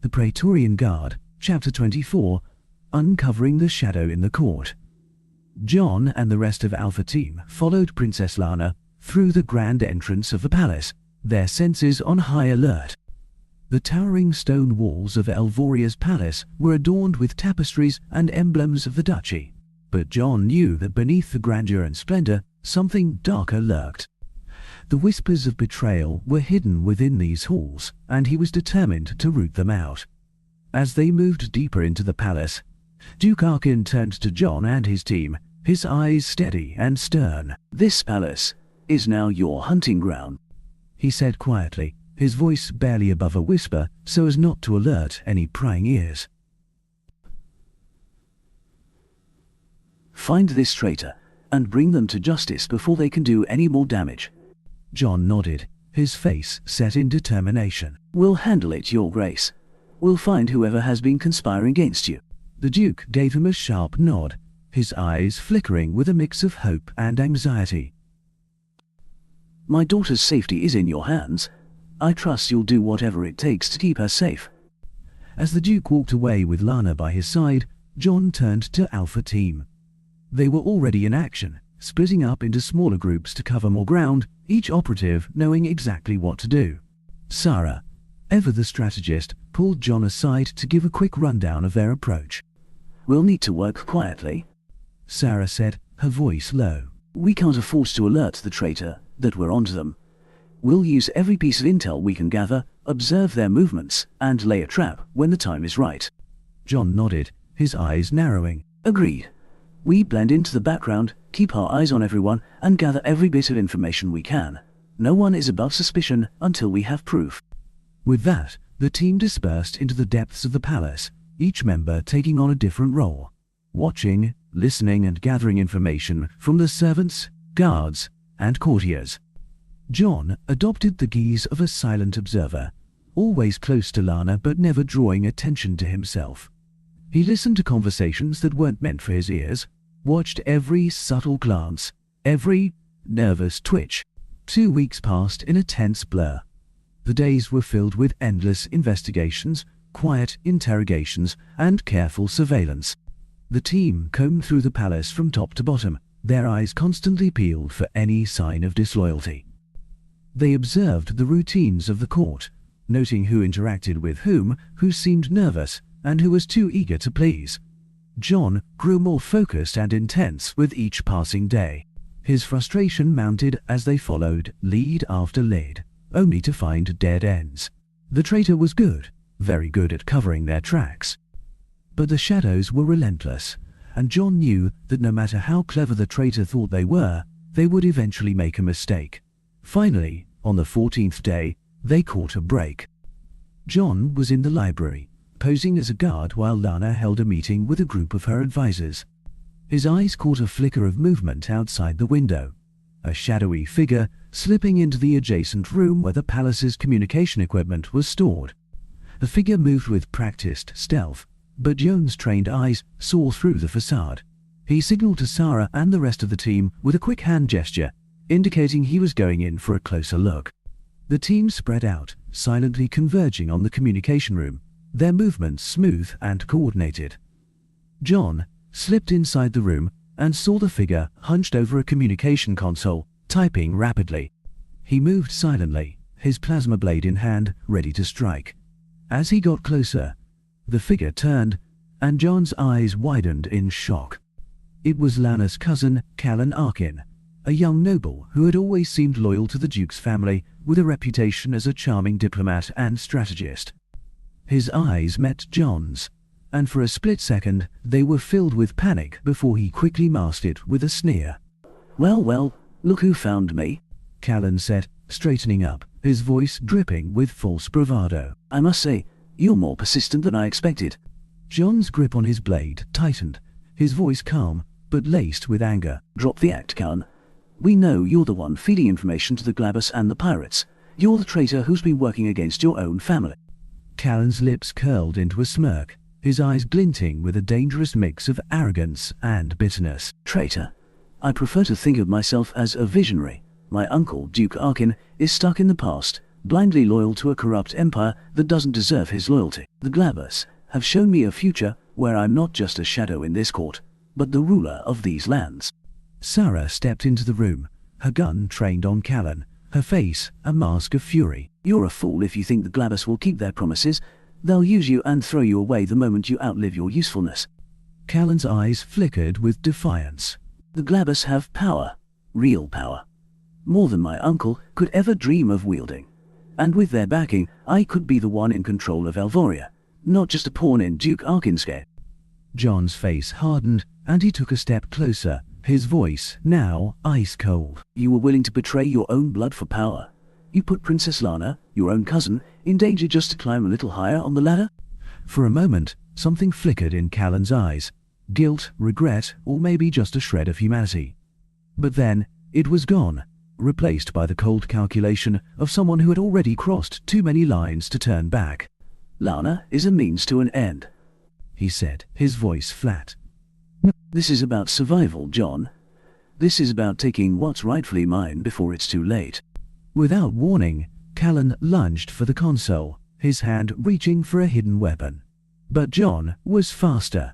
The Praetorian Guard, Chapter 24, Uncovering the Shadow in the Court. John and the rest of Alpha Team followed Princess Lana through the grand entrance of the palace, their senses on high alert. The towering stone walls of Elvoria's palace were adorned with tapestries and emblems of the duchy, but John knew that beneath the grandeur and splendor, something darker lurked. The whispers of betrayal were hidden within these halls, and he was determined to root them out. As they moved deeper into the palace, Duke Arkin turned to John and his team, his eyes steady and stern. "This palace is now your hunting ground," he said quietly, his voice barely above a whisper so as not to alert any prying ears. "Find this traitor and bring them to justice before they can do any more damage." John nodded, his face set in determination. "We'll handle it, Your Grace. We'll find whoever has been conspiring against you." The Duke gave him a sharp nod, his eyes flickering with a mix of hope and anxiety. "My daughter's safety is in your hands. I trust you'll do whatever it takes to keep her safe." As the Duke walked away with Lana by his side, John turned to Alpha Team. They were already in action, splitting up into smaller groups to cover more ground, each operative knowing exactly what to do. Sarah, ever the strategist, pulled John aside to give a quick rundown of their approach. "We'll need to work quietly," Sarah said, her voice low. "We can't afford to alert the traitor that we're onto them. We'll use every piece of intel we can gather, observe their movements, and lay a trap when the time is right." John nodded, his eyes narrowing. "Agreed. We blend into the background, keep our eyes on everyone, and gather every bit of information we can. No one is above suspicion until we have proof." With that, the team dispersed into the depths of the palace, each member taking on a different role, watching, listening and gathering information from the servants, guards, and courtiers. John adopted the guise of a silent observer, always close to Lana but never drawing attention to himself. He listened to conversations that weren't meant for his ears, watched every subtle glance, every nervous twitch. 2 weeks passed in a tense blur. The days were filled with endless investigations, quiet interrogations, and careful surveillance. The team combed through the palace from top to bottom, their eyes constantly peeled for any sign of disloyalty. They observed the routines of the court, noting who interacted with whom, who seemed nervous, and who was too eager to please. John grew more focused and intense with each passing day. His frustration mounted as they followed lead after lead, only to find dead ends. The traitor was good, very good at covering their tracks. But the shadows were relentless, and John knew that no matter how clever the traitor thought they would eventually make a mistake. Finally, on the 14th day, they caught a break. John was in the library, posing as a guard while Lana held a meeting with a group of her advisors. His eyes caught a flicker of movement outside the window, a shadowy figure slipping into the adjacent room where the palace's communication equipment was stored. The figure moved with practiced stealth, but John's trained eyes saw through the facade. He signaled to Sarah and the rest of the team with a quick hand gesture, indicating he was going in for a closer look. The team spread out, silently converging on the communication room, their movements smooth and coordinated. John slipped inside the room and saw the figure hunched over a communication console, typing rapidly. He moved silently, his plasma blade in hand, ready to strike. As he got closer, the figure turned, and John's eyes widened in shock. It was Lana's cousin, Callan Arkin, a young noble who had always seemed loyal to the Duke's family, with a reputation as a charming diplomat and strategist. His eyes met John's, and for a split second they were filled with panic before he quickly masked it with a sneer. Well, look who found me," Callan said, straightening up, his voice dripping with false bravado. "I must say, you're more persistent than I expected." John's grip on his blade tightened, his voice calm, but laced with anger. "Drop the act, Callan. We know you're the one feeding information to the Glabus and the pirates. You're the traitor who's been working against your own family." Callan's lips curled into a smirk, his eyes glinting with a dangerous mix of arrogance and bitterness. "Traitor? I prefer to think of myself as a visionary. My uncle, Duke Arkin, is stuck in the past, blindly loyal to a corrupt empire that doesn't deserve his loyalty. The Glabbers have shown me a future where I'm not just a shadow in this court, but the ruler of these lands. Sarah stepped into the room, her gun trained on Callan, her face a mask of fury. You're a fool if you think the Glabbers will keep their promises. They'll use you and throw you away the moment you outlive your usefulness. Callan's eyes flickered with defiance. The Glabbers have power, real power, more than my uncle could ever dream of wielding. And with their backing, I could be the one in control of Elvoria, not just a pawn in Duke Arkin's game. John's face hardened, and he took a step closer, his voice now ice cold. You were willing to betray your own blood for power. You put Princess Lana, your own cousin, in danger just to climb a little higher on the ladder? For a moment, something flickered in Callan's eyes. Guilt, regret, or maybe just a shred of humanity. But then, it was gone, replaced by the cold calculation of someone who had already crossed too many lines to turn back. Lana is a means to an end, he said, his voice flat. This is about survival, John. This is about taking what's rightfully mine before it's too late. Without warning, Callan lunged for the console, his hand reaching for a hidden weapon. But John was faster.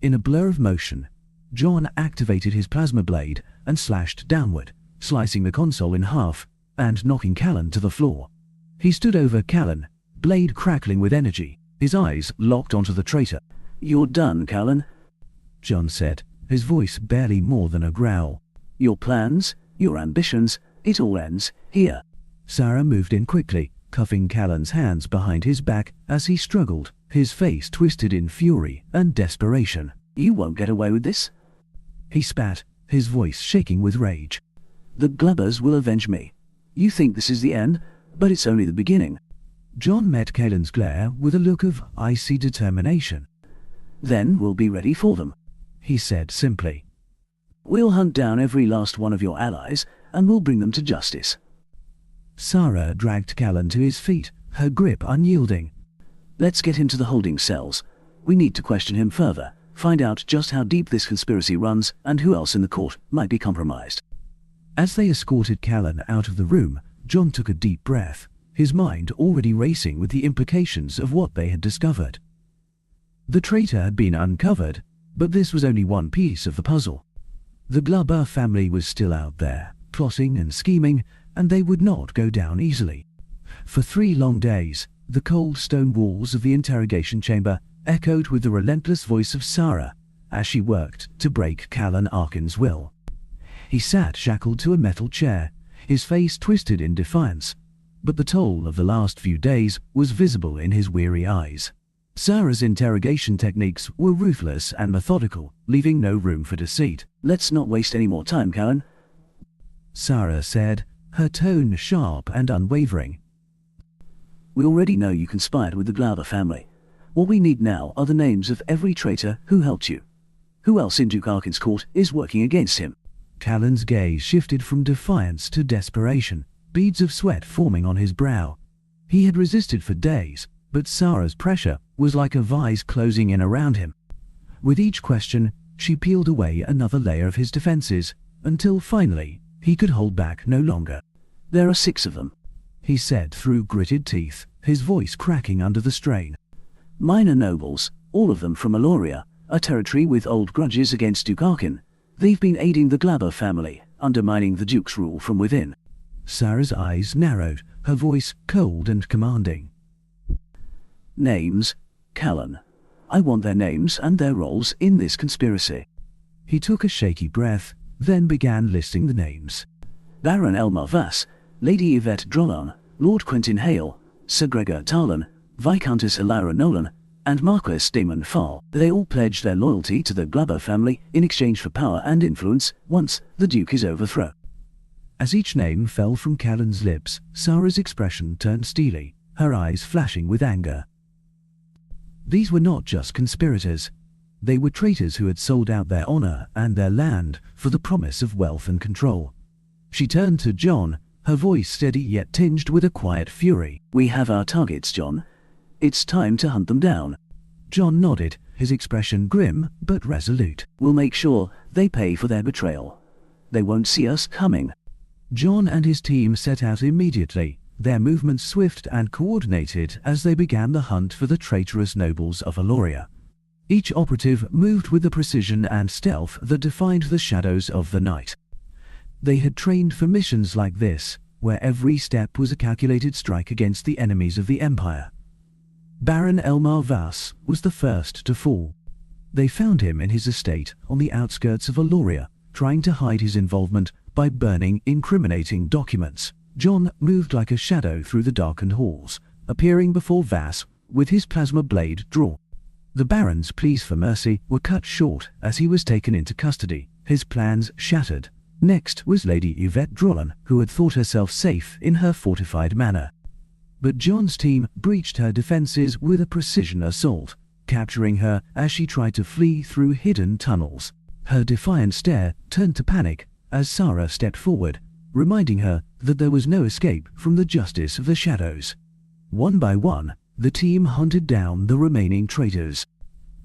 In a blur of motion, John activated his plasma blade and slashed downward, slicing the console in half and knocking Callan to the floor. He stood over Callan, blade crackling with energy, his eyes locked onto the traitor. You're done, Callan, John said, his voice barely more than a growl. Your plans, your ambitions, it all ends here. Sarah moved in quickly, cuffing Callan's hands behind his back as he struggled, his face twisted in fury and desperation. You won't get away with this. He spat, his voice shaking with rage. The Glabbers will avenge me. You think this is the end, but it's only the beginning. John met Callan's glare with a look of icy determination. Then we'll be ready for them, he said simply. We'll hunt down every last one of your allies, and we'll bring them to justice. Sarah dragged Callan to his feet, her grip unyielding. Let's get him to the holding cells. We need to question him further, find out just how deep this conspiracy runs, and who else in the court might be compromised. As they escorted Callan out of the room, John took a deep breath, his mind already racing with the implications of what they had discovered. The traitor had been uncovered, but this was only one piece of the puzzle. The Glabber family was still out there, plotting and scheming, and they would not go down easily. For 3 long days, the cold stone walls of the interrogation chamber echoed with the relentless voice of Sarah as she worked to break Callan Arkin's will. He sat shackled to a metal chair, his face twisted in defiance, but the toll of the last few days was visible in his weary eyes. Sarah's interrogation techniques were ruthless and methodical, leaving no room for deceit. Let's not waste any more time, Callan, Sarah said, her tone sharp and unwavering. We already know you conspired with the Glabber family. What we need now are the names of every traitor who helped you. Who else in Duke Arkin's court is working against him? Callan's gaze shifted from defiance to desperation, beads of sweat forming on his brow. He had resisted for days, but Sarah's pressure was like a vise closing in around him. With each question, she peeled away another layer of his defenses, until finally he could hold back no longer. There are 6 of them, he said through gritted teeth, his voice cracking under the strain. Minor nobles, all of them from Aloria, a territory with old grudges against Duke Arkin. They've been aiding the Glabber family, undermining the Duke's rule from within. Sarah's eyes narrowed, her voice cold and commanding. Names, Callan. I want their names and their roles in this conspiracy. He took a shaky breath, then began listing the names. Baron Elmar Vass, Lady Yvette Drollan, Lord Quentin Hale, Sir Gregor Tarlan, Viscountess Elira Nolan, and Marquess Damon Fall. They all pledged their loyalty to the Glabber family in exchange for power and influence once the Duke is overthrown. As each name fell from Callan's lips, Sarah's expression turned steely, her eyes flashing with anger. These were not just conspirators. They were traitors who had sold out their honor and their land for the promise of wealth and control. She turned to John, her voice steady yet tinged with a quiet fury. We have our targets, John. It's time to hunt them down. John nodded, his expression grim but resolute. We'll make sure they pay for their betrayal. They won't see us coming. John and his team set out immediately, their movements swift and coordinated as they began the hunt for the traitorous nobles of Aloria. Each operative moved with the precision and stealth that defined the shadows of the night. They had trained for missions like this, where every step was a calculated strike against the enemies of the Empire. Baron Elmar Vass was the first to fall. They found him in his estate on the outskirts of Aloria, trying to hide his involvement by burning incriminating documents. John moved like a shadow through the darkened halls, appearing before Vass with his plasma blade drawn. The Baron's pleas for mercy were cut short as he was taken into custody, his plans shattered. Next was Lady Yvette Drollan, who had thought herself safe in her fortified manor. But John's team breached her defenses with a precision assault, capturing her as she tried to flee through hidden tunnels. Her defiant stare turned to panic as Sarah stepped forward, reminding her that there was no escape from the justice of the shadows. One by one, the team hunted down the remaining traitors.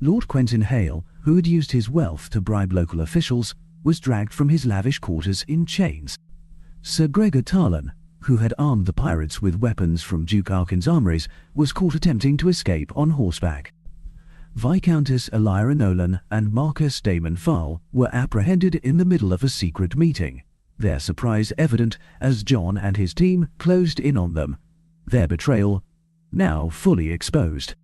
Lord Quentin Hale, who had used his wealth to bribe local officials, was dragged from his lavish quarters in chains. Sir Gregor Tarlan, who had armed the pirates with weapons from Duke Arkin's armories, was caught attempting to escape on horseback. Viscountess Elira Nolan and Marcus Damon Farl were apprehended in the middle of a secret meeting, their surprise evident as John and his team closed in on them, their betrayal now fully exposed.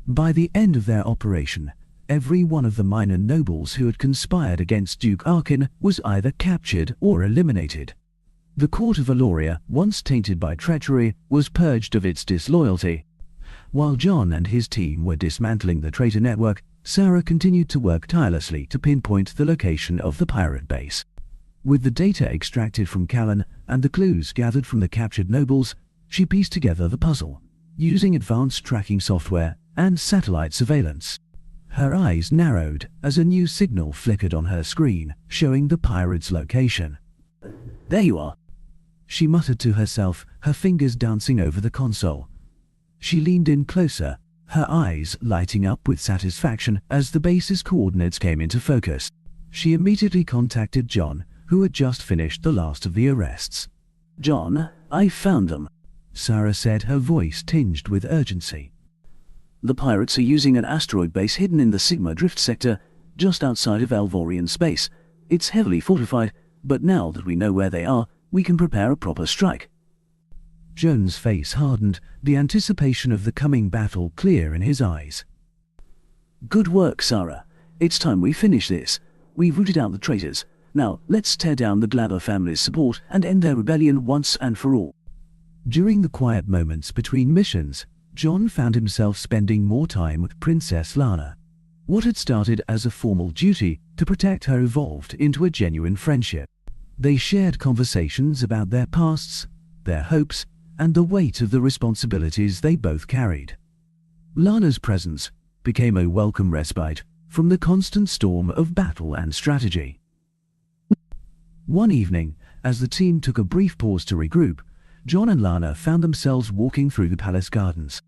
By the end of their operation, every one of the minor nobles who had conspired against Duke Arkin was either captured or eliminated. The court of Aloria, once tainted by treachery, was purged of its disloyalty. While John and his team were dismantling the traitor network, Sarah continued to work tirelessly to pinpoint the location of the pirate base. With the data extracted from Callan and the clues gathered from the captured nobles, she pieced together the puzzle, using advanced tracking software and satellite surveillance. Her eyes narrowed as a new signal flickered on her screen, showing the pirate's location. There you are, she muttered to herself, her fingers dancing over the console. She leaned in closer, her eyes lighting up with satisfaction as the base's coordinates came into focus. She immediately contacted John, who had just finished the last of the arrests. John, I found them, Sarah said, her voice tinged with urgency. The pirates are using an asteroid base hidden in the Sigma Drift sector, just outside of Alvorian space. It's heavily fortified, but now that we know where they are, we can prepare a proper strike. Joan's face hardened, the anticipation of the coming battle clear in his eyes. Good work, Sarah. It's time we finish this. We've rooted out the traitors. Now, let's tear down the Glaber family's support and end their rebellion once and for all. During the quiet moments between missions, John found himself spending more time with Princess Lana. What had started as a formal duty to protect her evolved into a genuine friendship. They shared conversations about their pasts, their hopes, and the weight of the responsibilities they both carried. Lana's presence became a welcome respite from the constant storm of battle and strategy. One evening, as the team took a brief pause to regroup, John and Lana found themselves walking through the palace gardens.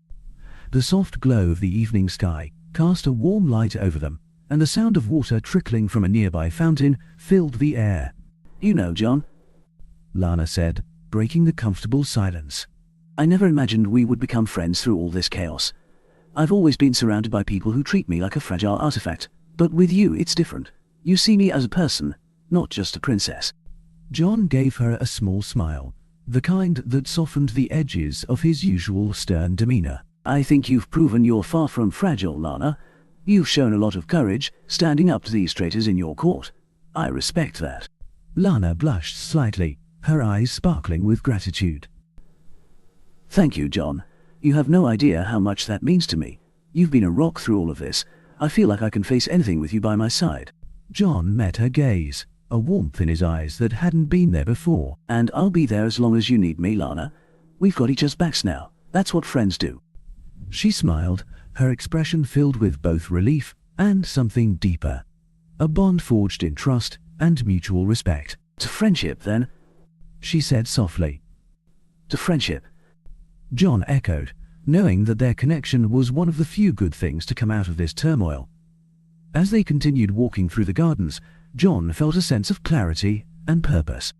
The soft glow of the evening sky cast a warm light over them, and the sound of water trickling from a nearby fountain filled the air. You know, John, Lana said, breaking the comfortable silence. I never imagined we would become friends through all this chaos. I've always been surrounded by people who treat me like a fragile artifact, but with you it's different. You see me as a person, not just a princess. John gave her a small smile, the kind that softened the edges of his usual stern demeanor. I think you've proven you're far from fragile, Lana. You've shown a lot of courage, standing up to these traitors in your court. I respect that. Lana blushed slightly, her eyes sparkling with gratitude. Thank you, John. You have no idea how much that means to me. You've been a rock through all of this. I feel like I can face anything with you by my side. John met her gaze, a warmth in his eyes that hadn't been there before. And I'll be there as long as you need me, Lana. We've got each other's backs now. That's what friends do. She smiled, her expression filled with both relief and something deeper. A bond forged in trust and mutual respect. To friendship, then, she said softly. To friendship, John echoed, knowing that their connection was one of the few good things to come out of this turmoil. As they continued walking through the gardens, John felt a sense of clarity and purpose.